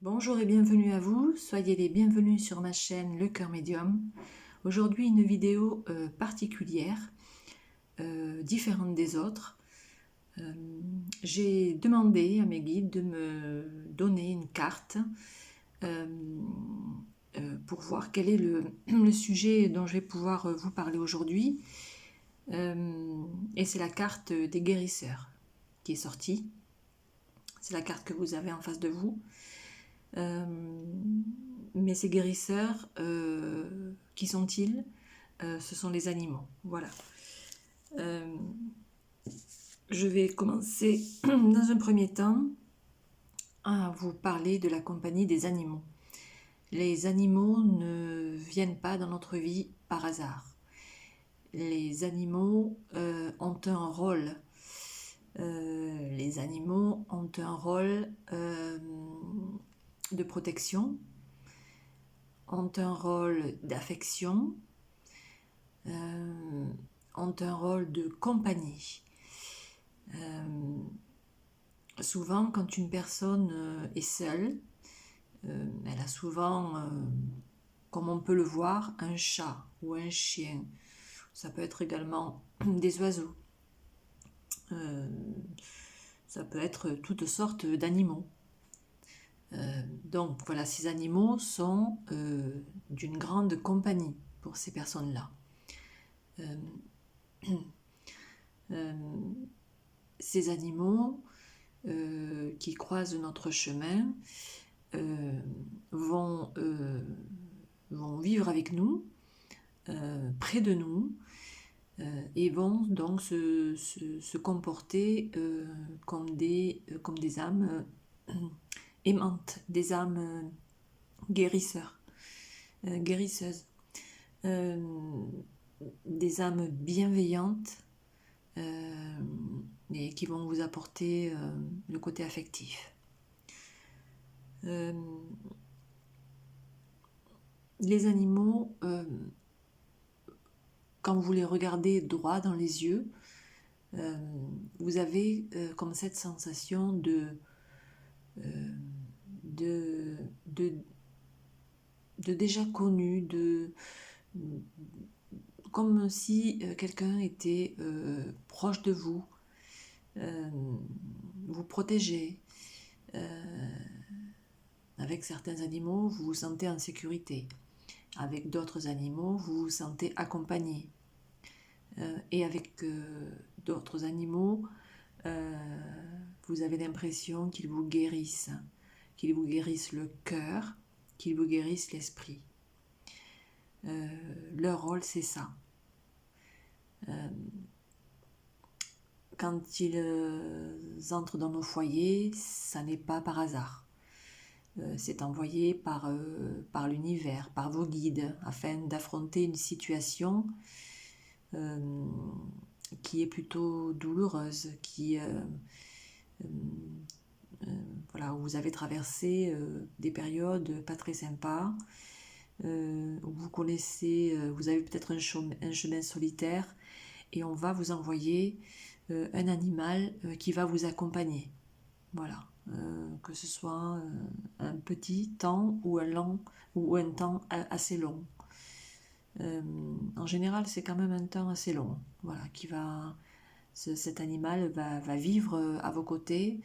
Bonjour et bienvenue à vous, soyez les bienvenus sur ma chaîne Le Cœur Médium. Aujourd'hui une vidéo particulière, différente des autres. J'ai demandé à mes guides de me donner une carte pour voir quel est le sujet dont je vais pouvoir vous parler aujourd'hui. Et c'est la carte des guérisseurs qui est sortie. C'est la carte que vous avez en face de vous. Mais ces guérisseurs, qui sont-ils? Ce sont les animaux. Voilà. Je vais commencer dans un premier temps à vous parler de la compagnie des animaux. Les animaux ne viennent pas dans notre vie par hasard. Les animaux ont un rôle. Les animaux ont un rôle de protection, ont un rôle d'affection, ont un rôle de compagnie. Souvent, quand une personne est seule, elle a souvent, comme on peut le voir, un chat ou un chien. Ça peut être également des oiseaux. Ça peut être toutes sortes d'animaux. Donc voilà, ces animaux sont d'une grande compagnie pour ces personnes-là. Ces animaux qui croisent notre chemin vont vivre avec nous, près de nous, et vont donc se comporter comme des âmes aimantes, des âmes guérisseuses, des âmes bienveillantes et qui vont vous apporter le côté affectif. Les animaux, quand vous les regardez droit dans les yeux, vous avez comme cette sensation de déjà connu, comme si quelqu'un était proche de vous, vous protégeait. Avec certains animaux, vous vous sentez en sécurité. Avec d'autres animaux, vous vous sentez accompagné. Et avec d'autres animaux, vous avez l'impression qu'ils vous guérissent le cœur, qu'ils vous guérissent l'esprit. Leur rôle, c'est ça. Quand ils entrent dans nos foyers, ça n'est pas par hasard. C'est envoyé par l'univers, par vos guides, afin d'affronter une situation qui est plutôt douloureuse, voilà, où vous avez traversé des périodes pas très sympas, où vous connaissez, vous avez peut-être un chemin solitaire, et on va vous envoyer un animal qui va vous accompagner. Voilà, que ce soit un petit temps ou un temps assez long. En général, c'est quand même un temps assez long. Voilà, cet animal va vivre à vos côtés,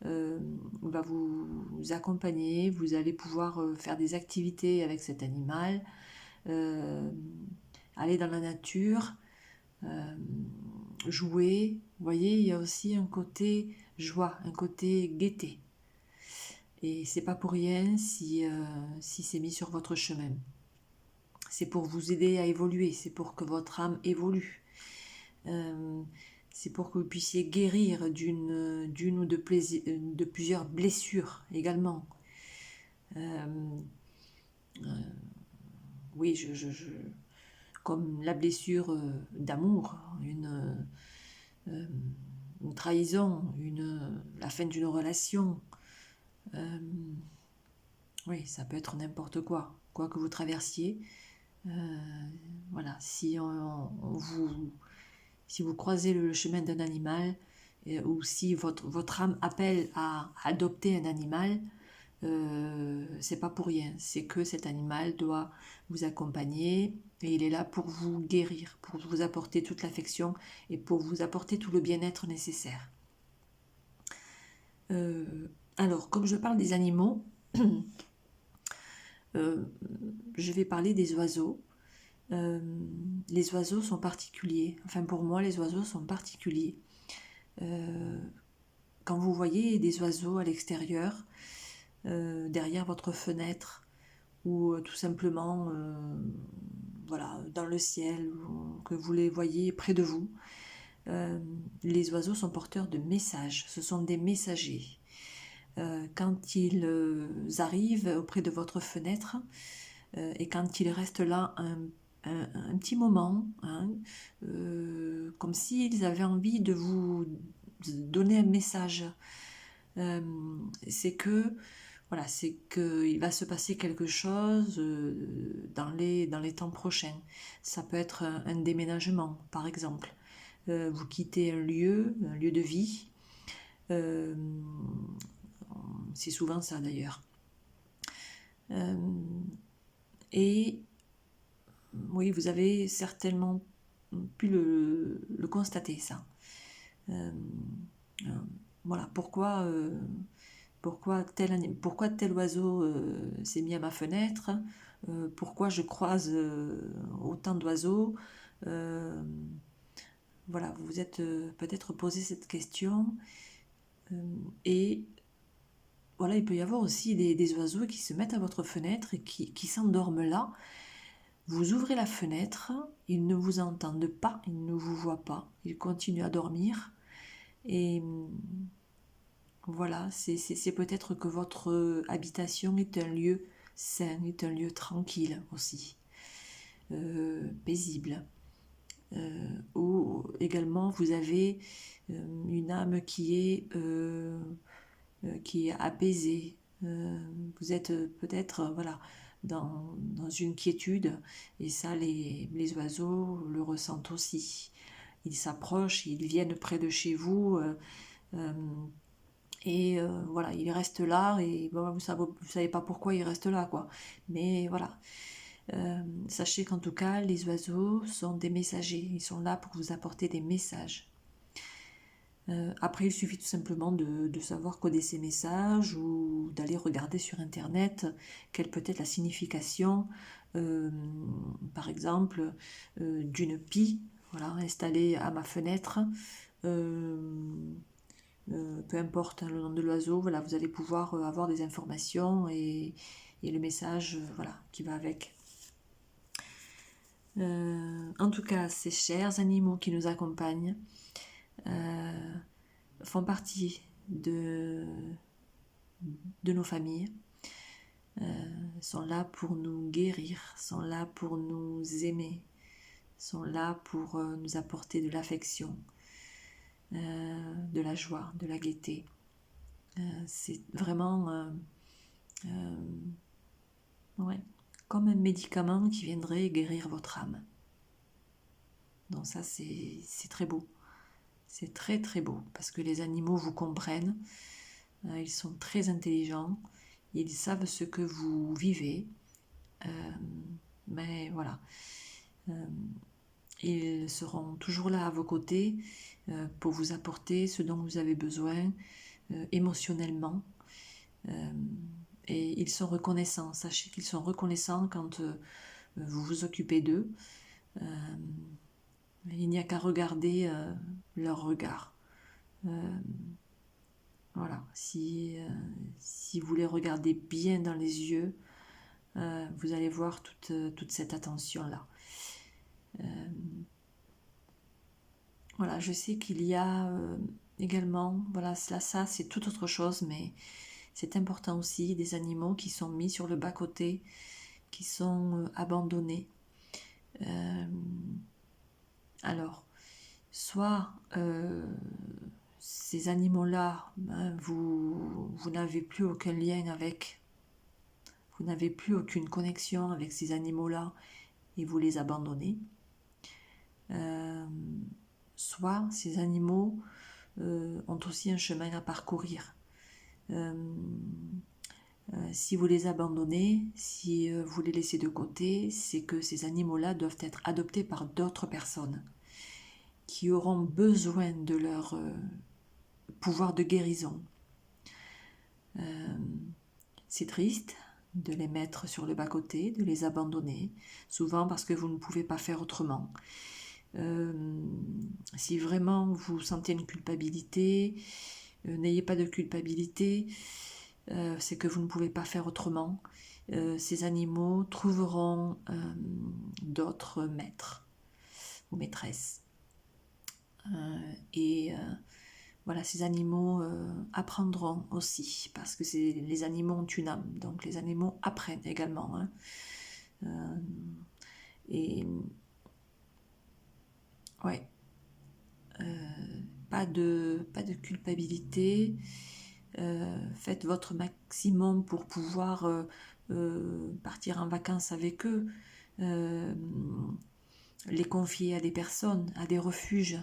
va vous accompagner. Vous allez pouvoir faire des activités avec cet animal, aller dans la nature, jouer. Vous voyez, il y a aussi un côté joie, un côté gaieté. Et c'est pas pour rien si c'est mis sur votre chemin. C'est pour vous aider à évoluer, c'est pour que votre âme évolue. C'est pour que vous puissiez guérir d'une ou de plusieurs blessures également. Oui, comme la blessure d'amour, une trahison, la fin d'une relation. Oui, ça peut être n'importe quoi que vous traversiez. Voilà, si vous croisez le chemin d'un animal, ou si votre âme appelle à adopter un animal, c'est pas pour rien, c'est que cet animal doit vous accompagner et il est là pour vous guérir, pour vous apporter toute l'affection et pour vous apporter tout le bien-être nécessaire. Alors, comme je parle des animaux, je vais parler des oiseaux. Les oiseaux sont particuliers. Enfin, pour moi, les oiseaux sont particuliers. Quand vous voyez des oiseaux à l'extérieur, derrière votre fenêtre, ou tout simplement voilà, dans le ciel, ou que vous les voyez près de vous, les oiseaux sont porteurs de messages. Ce sont des messagers. Quand ils arrivent auprès de votre fenêtre et quand ils restent là un petit moment, hein, comme s'ils avaient envie de vous donner un message, c'est que voilà, c'est qu'il va se passer quelque chose dans les temps prochains. Ça peut être un déménagement, par exemple. Vous quittez un lieu de vie. C'est souvent ça d'ailleurs. Et oui, vous avez certainement pu le constater, ça. Voilà, pourquoi tel oiseau s'est mis à ma fenêtre, pourquoi je croise autant d'oiseaux. Voilà, vous vous êtes peut-être posé cette question. Et voilà, il peut y avoir aussi des oiseaux qui se mettent à votre fenêtre et qui s'endorment là. Vous ouvrez la fenêtre, ils ne vous entendent pas, ils ne vous voient pas, ils continuent à dormir. Et voilà, c'est peut-être que votre habitation est un lieu sain, est un lieu tranquille aussi, paisible. Ou également vous avez une âme qui est apaisée. Vous êtes peut-être voilà, dans une quiétude, et ça les oiseaux le ressentent aussi. Ils s'approchent, ils viennent près de chez vous. Et voilà, il reste là, et bon, vous savez pas pourquoi il reste là, quoi. Mais voilà, sachez qu'en tout cas, les oiseaux sont des messagers, ils sont là pour vous apporter des messages. Après, il suffit tout simplement de savoir coder ces messages ou d'aller regarder sur Internet quelle peut être la signification, par exemple, d'une pie, voilà, installée à ma fenêtre. Peu importe le nom de l'oiseau, voilà, vous allez pouvoir avoir des informations et le message voilà, qui va avec. En tout cas, ces chers animaux qui nous accompagnent font partie de nos familles, sont là pour nous guérir, sont là pour nous aimer, sont là pour nous apporter de l'affection, de la joie, de la gaieté. C'est vraiment ouais, comme un médicament qui viendrait guérir votre âme. Donc ça, c'est très beau. C'est très très beau, parce que les animaux vous comprennent, ils sont très intelligents, ils savent ce que vous vivez, mais voilà, ils seront toujours là à vos côtés pour vous apporter ce dont vous avez besoin émotionnellement. Et ils sont reconnaissants, sachez qu'ils sont reconnaissants quand vous vous occupez d'eux. Il n'y a qu'à regarder leur regard. Voilà, si vous les regardez bien dans les yeux, vous allez voir toute cette attention-là. Voilà, je sais qu'il y a également, voilà, ça c'est tout autre chose, mais c'est important aussi, des animaux qui sont mis sur le bas-côté, qui sont abandonnés. Alors, soit ces animaux-là, hein, vous n'avez plus aucun lien avec, vous n'avez plus aucune connexion avec ces animaux-là et vous les abandonnez. Soit ces animaux ont aussi un chemin à parcourir. Si vous les abandonnez, si vous les laissez de côté, c'est que ces animaux-là doivent être adoptés par d'autres personnes qui auront besoin de leur pouvoir de guérison. C'est triste de les mettre sur le bas-côté, de les abandonner, souvent parce que vous ne pouvez pas faire autrement. Si vraiment vous sentez une culpabilité, n'ayez pas de culpabilité, c'est que vous ne pouvez pas faire autrement. Ces animaux trouveront d'autres maîtres ou maîtresses. Voilà, ces animaux apprendront aussi, parce que les animaux ont une âme, donc les animaux apprennent également. Et ouais, pas de culpabilité. Faites votre maximum pour pouvoir partir en vacances avec eux, les confier à des personnes, à des refuges.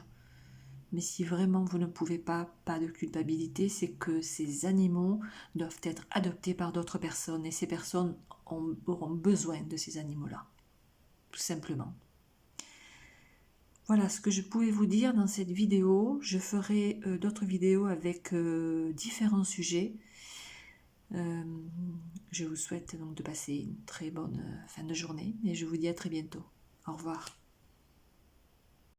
Mais si vraiment vous ne pouvez pas de culpabilité, c'est que ces animaux doivent être adoptés par d'autres personnes et ces personnes auront besoin de ces animaux-là, tout simplement. Voilà ce que je pouvais vous dire dans cette vidéo. Je ferai d'autres vidéos avec différents sujets. Je vous souhaite donc de passer une très bonne fin de journée et je vous dis à très bientôt. Au revoir.